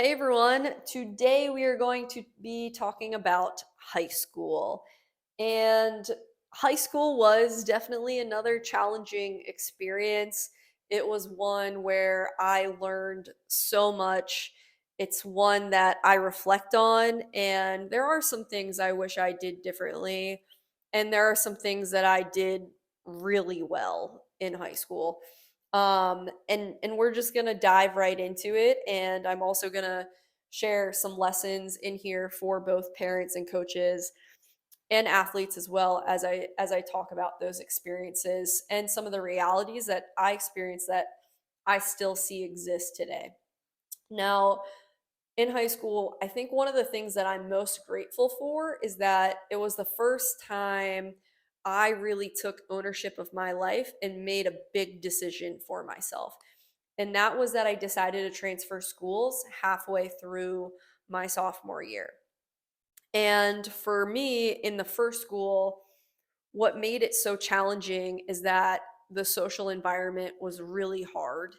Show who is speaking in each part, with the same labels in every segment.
Speaker 1: Hey everyone, today we are going to be talking about high school. And high school was definitely another challenging experience. It was one where I learned so much. It's one that I reflect on, and there are some things I wish I did differently. And there are some things that I did really well in high school. And we're just gonna dive right into it. And I'm also gonna share some lessons in here for both parents and coaches and athletes as well as I talk about those experiences and some of the realities that I experienced that I still see exist today. Now, in high school, I think one of the things that I'm most grateful for is that it was the first time I really took ownership of my life and made a big decision for myself. And that was that I decided to transfer schools halfway through my sophomore year. And for me, in the first school, what made it so challenging is that the social environment was really hard.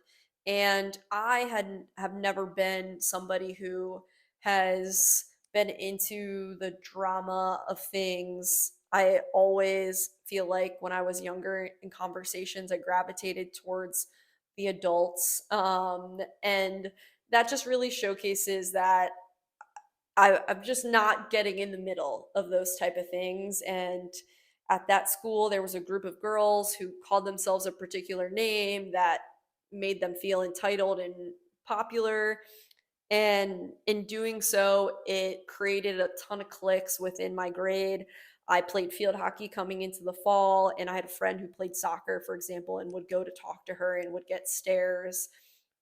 Speaker 1: And have never been somebody who has been into the drama of things. I always feel like when I was younger in conversations, I gravitated towards the adults. And that just really showcases that I'm just not getting in the middle of those type of things. And at that school, there was a group of girls who called themselves a particular name that made them feel entitled and popular. And in doing so, it created a ton of cliques within my grade. I played field hockey coming into the fall, and I had a friend who played soccer, for example, and would go to talk to her and would get stares.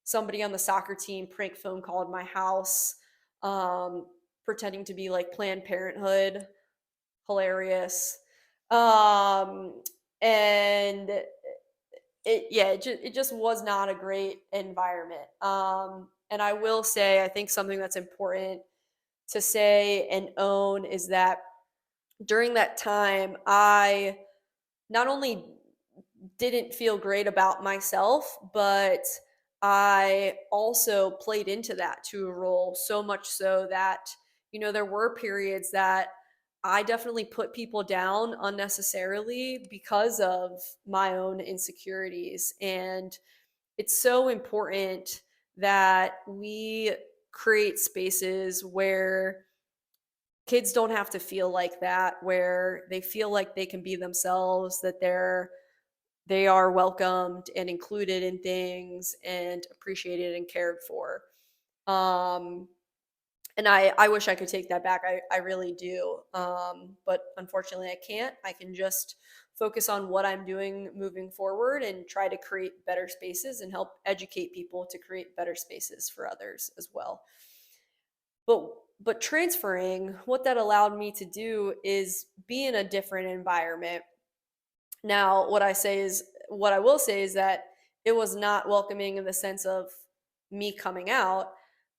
Speaker 1: Somebody on the soccer team prank phone called my house, um, pretending to be like Planned Parenthood. Hilarious. Um, and it just was not a great environment. And I will say, I think something that's important to say and own is that during that time, I not only didn't feel great about myself, but I also played into that to a role so much so that, there were periods that I definitely put people down unnecessarily because of my own insecurities. And it's so important that we create spaces where kids don't have to feel like that, where they feel like they can be themselves, that they are welcomed and included in things and appreciated and cared for. Um, and I wish I could take that back. I really do. But unfortunately, I can't. I can just focus on what I'm doing moving forward and try to create better spaces and help educate people to create better spaces for others as well. But transferring, what that allowed me to do is be in a different environment. Now, what I will say is that it was not welcoming in the sense of me coming out.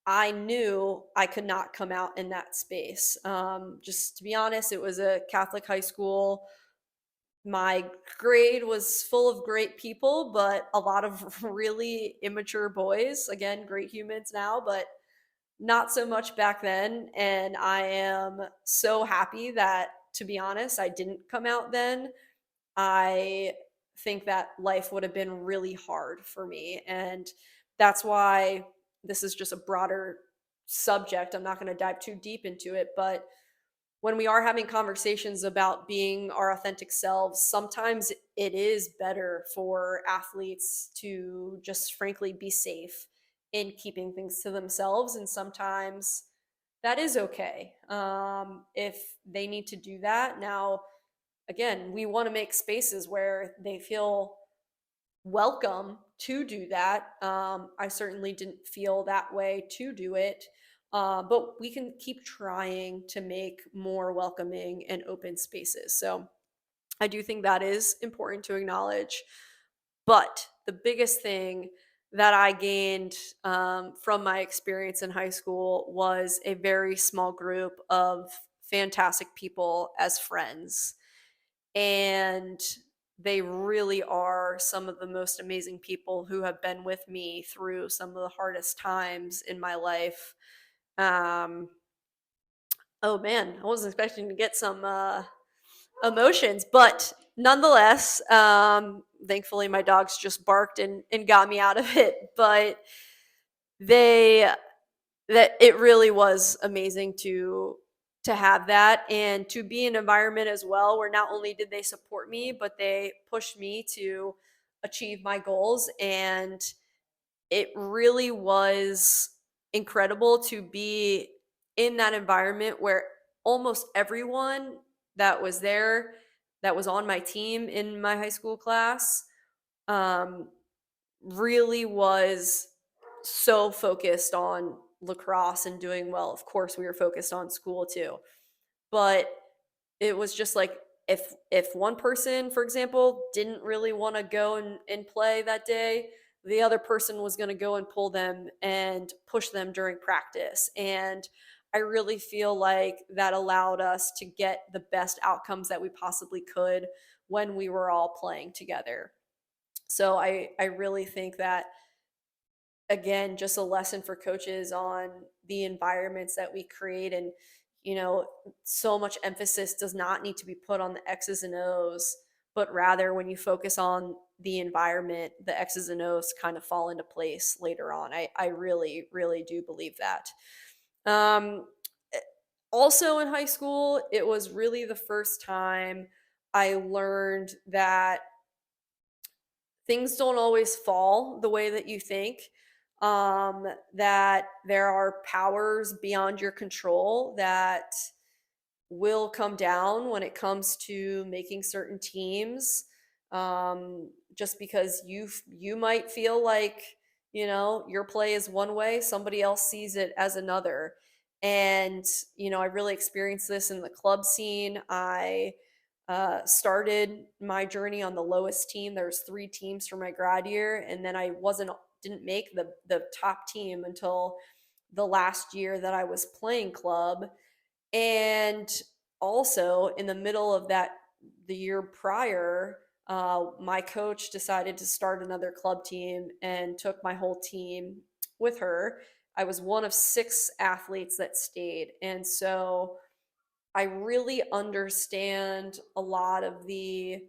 Speaker 1: I knew I could not come out in that space. Just to be honest, it was a Catholic high school. My grade was full of great people, but a lot of really immature boys. Again, great humans now, but not so much back then. And I am so happy that, to be honest, I didn't come out then. I think that life would have been really hard for me. And that's why this is just a broader subject. I'm not going to dive too deep into it, but when we are having conversations about being our authentic selves, sometimes it is better for athletes to just frankly be safe in keeping things to themselves. And sometimes that is okay if they need to do that. Now, again, we want to make spaces where they feel welcome to do that. I certainly didn't feel that way to do it, but we can keep trying to make more welcoming and open spaces. So I do think that is important to acknowledge. But the biggest thing that I gained from my experience in high school was a very small group of fantastic people as friends. And they really are some of the most amazing people who have been with me through some of the hardest times in my life. Um, oh man, I wasn't expecting to get some emotions, but nonetheless, thankfully my dogs just barked and got me out of it. But they that it really was amazing to have that and to be in an environment as well where not only did they support me, but they pushed me to achieve my goals. And it really was incredible to be in that environment where almost everyone that was there, that was on my team in my high school class, um, really was so focused on lacrosse and doing well. Of course, we were focused on school too, but it was just like if one person, for example, didn't really want to go and play that day, the other person was going to go and pull them and push them during practice. And I really feel like that allowed us to get the best outcomes that we possibly could when we were all playing together. So I really think that, again, just a lesson for coaches on the environments that we create. And so much emphasis does not need to be put on the X's and O's, but rather when you focus on the environment, the X's and O's kind of fall into place later on. I really, really do believe that. um, eh, Also in high school, it was really the first time I learned that things don't always fall the way that you think. That there are powers beyond your control that will come down when it comes to making certain teams. Just because you might feel like your play is one way, somebody else sees it as another. And I really experienced this in the club scene. I started my journey on the lowest team. There's 3 teams for my grad year, and then I didn't make the top team until the last year that I was playing club. And also in the middle of that, the year prior, my coach decided to start another club team and took my whole team with her. I was one of 6 athletes that stayed, and so I really understand a lot of the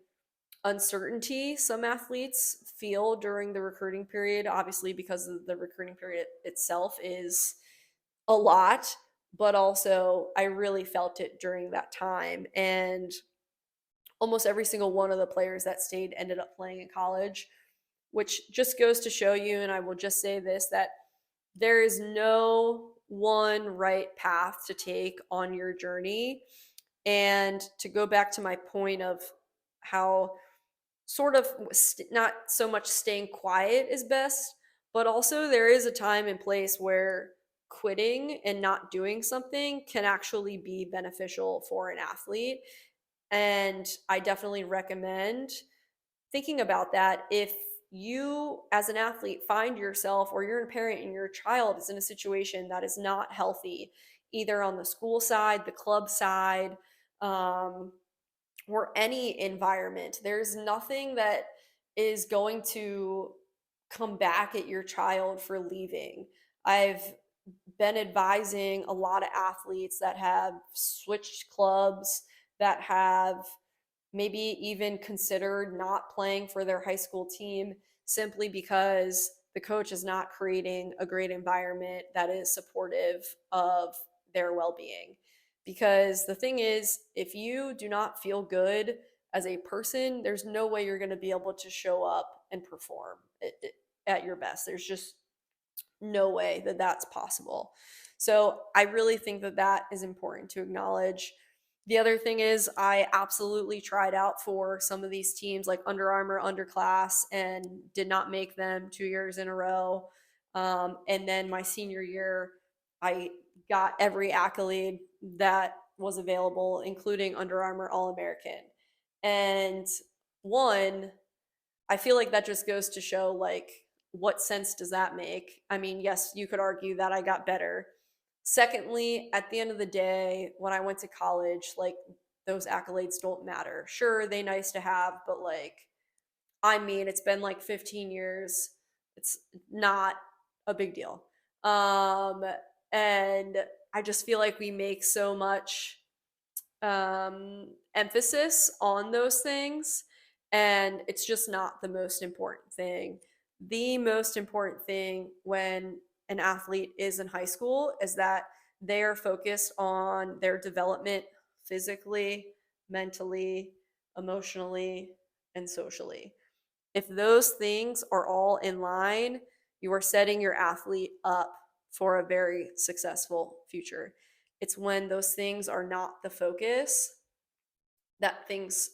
Speaker 1: uncertainty some athletes feel during the recruiting period, obviously, because the recruiting period itself is a lot, but also I really felt it during that time. And almost every single one of the players that stayed ended up playing in college, which just goes to show you, and I will just say this, that there is no one right path to take on your journey. And to go back to my point of how sort of not so much staying quiet is best, but also there is a time and place where quitting and not doing something can actually be beneficial for an athlete. And I definitely recommend thinking about that if you as an athlete find yourself, or you're a parent and your child is in a situation that is not healthy, either on the school side, the club side, um, or any environment. There's nothing that is going to come back at your child for leaving. I've been advising a lot of athletes that have switched clubs, that have maybe even considered not playing for their high school team simply because the coach is not creating a great environment that is supportive of their well-being. Because the thing is, if you do not feel good as a person, there's no way you're going to be able to show up and perform at your best. There's just no way that that's possible. So I really think that that is important to acknowledge. The other thing is, I absolutely tried out for some of these teams like Under Armour Underclass and did not make them 2 years in a row. And then my senior year, I got every accolade that was available, including Under Armour All American. And one, I feel like that just goes to show, like, what sense does that make? I mean, yes, you could argue that I got better. Secondly, at the end of the day, when I went to college, like, those accolades don't matter. Sure, they nice to have, but like I mean, it's been like 15 years. It's not a big deal. Um, and I just feel like we make so much emphasis on those things, and it's just not the most important thing. The most important thing when an athlete is in high school is that they are focused on their development physically, mentally, emotionally, and socially. If those things are all in line, you are setting your athlete up for a very successful future. It's when those things are not the focus that things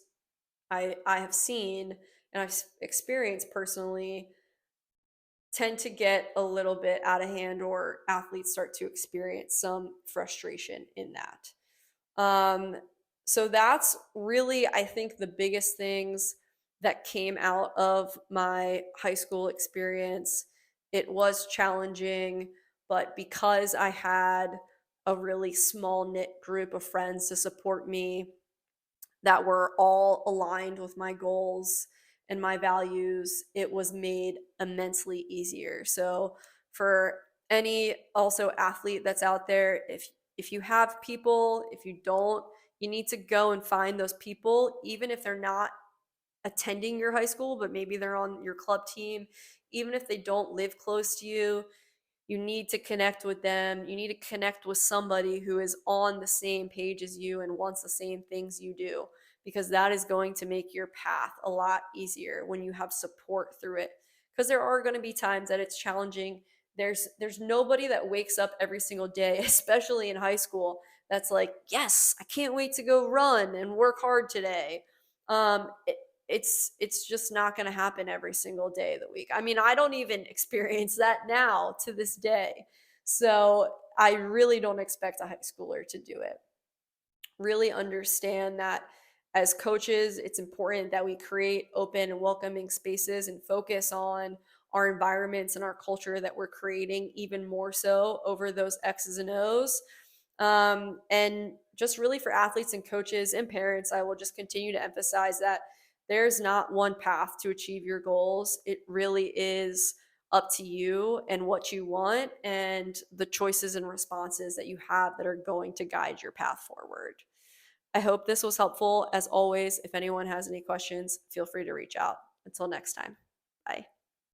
Speaker 1: I have seen and I've experienced personally tend to get a little bit out of hand, or athletes start to experience some frustration in that. Um, so that's really, I think, the biggest things that came out of my high school experience. It was challenging, but because I had a really small knit group of friends to support me that were all aligned with my goals and my values, it was made immensely easier. So for any also athlete that's out there, if you have people, if you don't, you need to go and find those people, even if they're not attending your high school, but maybe they're on your club team, even if they don't live close to you. You need to connect with them. You need to connect with somebody who is on the same page as you and wants the same things you do, because that is going to make your path a lot easier when you have support through it. Because there are going to be times that it's challenging. There's nobody that wakes up every single day, especially in high school, that's like, yes, I can't wait to go run and work hard today. It's just not going to happen every single day of the week. I mean, I don't even experience that now to this day. So I really don't expect a high schooler to do it. Really understand that as coaches, it's important that we create open and welcoming spaces and focus on our environments and our culture that we're creating even more so over those X's and O's. And just really for athletes and coaches and parents, I will just continue to emphasize that there's not one path to achieve your goals. It really is up to you and what you want and the choices and responses that you have that are going to guide your path forward. I hope this was helpful. As always, if anyone has any questions, feel free to reach out. Until next time, bye.